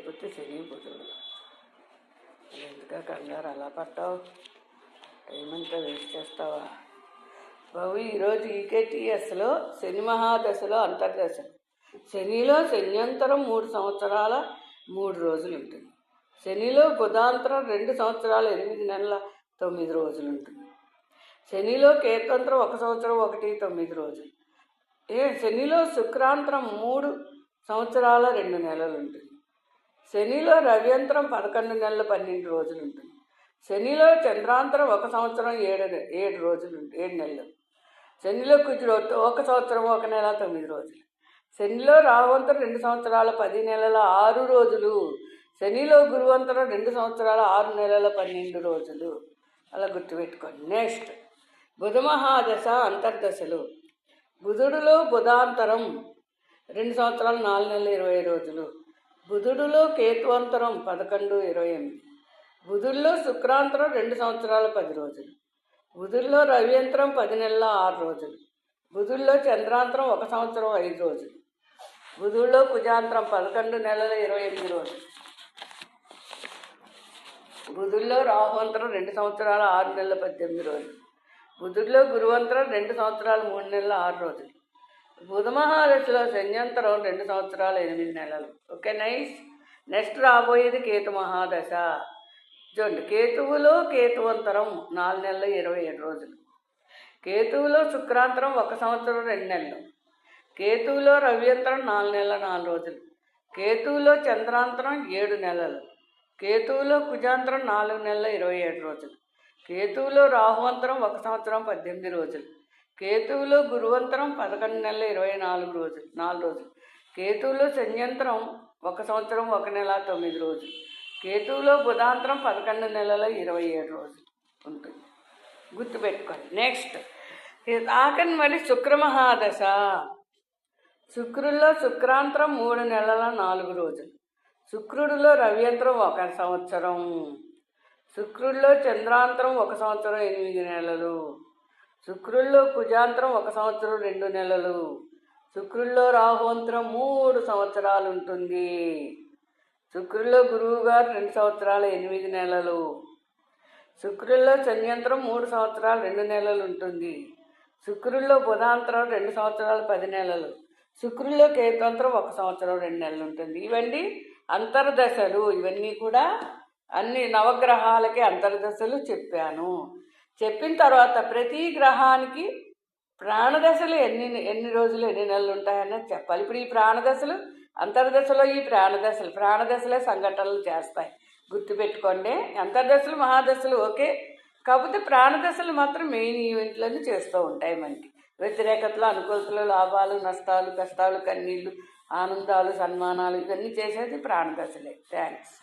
అయిపోతే శని బుధుడు. ఎందుక కంగారు అలా పట్టావు? టైం అంతా వేస్ట్ చేస్తావా బాబు? ఈరోజు ఈకేటీఎస్లో శని మహాదశలో అంతర్దశలు. శనిలో శన్యంతరం 3 సంవత్సరాల 3 రోజులు ఉంటుంది. శనిలో బుధాంతరం 2 సంవత్సరాల 8 నెలల 9 రోజులు ఉంటుంది. శనిలో కేతంత్రం 1 సంవత్సరం 1 9 రోజులు. శనిలో శుక్రాంతరం 3 సంవత్సరాల 2 నెలలు ఉంటుంది. శనిలో రవ్యంతరం 11 నెలల 12 రోజులు ఉంటుంది. శనిలో చంద్రాంతరం 1 సంవత్సరం 7 రోజులు 7 నెలలు. శనిలో కుజుడు 1 సంవత్సరం 1 నెల 9 రోజులు. శనిలో రాహువంతరం 2 సంవత్సరాల 10 నెలల 6 రోజులు. శనిలో గురువంతరం 2 సంవత్సరాల 6 నెలల 12 రోజులు. అలా గుర్తుపెట్టుకోండి. నెక్స్ట్ బుధ మహాదశ అంతర్దశలు. బుధుడిలో బుధాంతరం 2 సంవత్సరాల 4 నెలల 20 రోజులు. బుధుడిలో కేతువంతరం 11 28. బుధుడిలో శుక్రాంతరం 2 సంవత్సరాల 10 రోజులు. బుధుడిలో రవ్యంతరం 10 నెలల 6 రోజులు. బుధుడిలో చంద్రాంతరం 1 సంవత్సరం 5 రోజులు. బుధుడిలో కుజాంతరం 11 నెలల 28 రోజులు. బుధుడిలో రాహువంతరం 2 సంవత్సరాల 6 నెలల 18 రోజులు. బుధుడిలో గురువంతరం 2 సంవత్సరాల 3 నెలల 6 రోజులు. బుధ మహాదశలో శన్యంతరం 2 సంవత్సరాల 8 నెలలు. Okay, nice. నెక్స్ట్ రాబోయేది కేతు మహాదశ. చూడండి, కేతువులో కేతువంతరం 4 నెలల 27 రోజులు. కేతువులో శుక్రాంతరం 1 సంవత్సరం 2 నెలలు. కేతువులో రవ్యంతరం 4 నెలల 4 రోజులు. కేతువులో చంద్రాంతరం 7 నెలలు. కేతువులో కుజాంతరం 4 నెలల 27 రోజులు. కేతువులో రాహువంతరం 1 సంవత్సరం 18 రోజులు. కేతువులో గురువంతరం 11 నెలల 24 రోజులు 4 రోజులు. కేతువులో శన్యంతరం 1 సంవత్సరం 1 నెల 9 రోజులు. కేతువులో బుధాంతరం 11 నెలల 27 రోజులు ఉంటుంది. గుర్తుపెట్టుకోండి. నెక్స్ట్ ఆఖరి మరి శుక్రమహాదశ. శుక్రుల్లో శుక్రాంతరం 3 నెలల 4 రోజులు. శుక్రుడిలో రవ్యంతరం 1 సంవత్సరం. శుక్రుడిలో చంద్రాంతరం 1 సంవత్సరం 8 నెలలు. శుక్రుడిలో కుజాంతరం 1 సంవత్సరం 2 నెలలు. శుక్రుడిలో రాహువంతరం 3 సంవత్సరాలు ఉంటుంది. శుక్రుడిలో గురువు గారు 2 సంవత్సరాల 8 నెలలు. శుక్రుడిలో శన్యంతరం 3 సంవత్సరాలు 2 నెలలు ఉంటుంది. శుక్రుడిలో బుధాంతరం 2 సంవత్సరాలు 10 నెలలు. శుక్రుడిలో కేతువంతరం 1 సంవత్సరం 2 నెలలు ఉంటుంది. ఇవన్నీ అంతర్దశలు. ఇవన్నీ కూడా అన్ని నవగ్రహాలకి అంతర్దశలు చెప్పాను. చెప్పిన తర్వాత ప్రతి గ్రహానికి ప్రాణదశలు ఎన్ని రోజులు ఎన్ని నెలలు ఉంటాయన్నది చెప్పాలి. ఇప్పుడు ఈ ప్రాణదశలు అంతర్దశలో ఈ ప్రాణదశలే సంఘటనలు చేస్తాయి. గుర్తుపెట్టుకోండి. అంతర్దశలు మహాదశలు ఓకే, కాకపోతే ప్రాణదశలు మాత్రం మెయిన్ ఈవెంట్లను చేస్తూ ఉంటాయి. మనకి వ్యతిరేకతలు, అనుకూలతలు, లాభాలు, నష్టాలు, కష్టాలు, కన్నీళ్ళు, ఆనందాలు, సన్మానాలు ఇవన్నీ చేసేది ప్రాణదశలే. థ్యాంక్స్.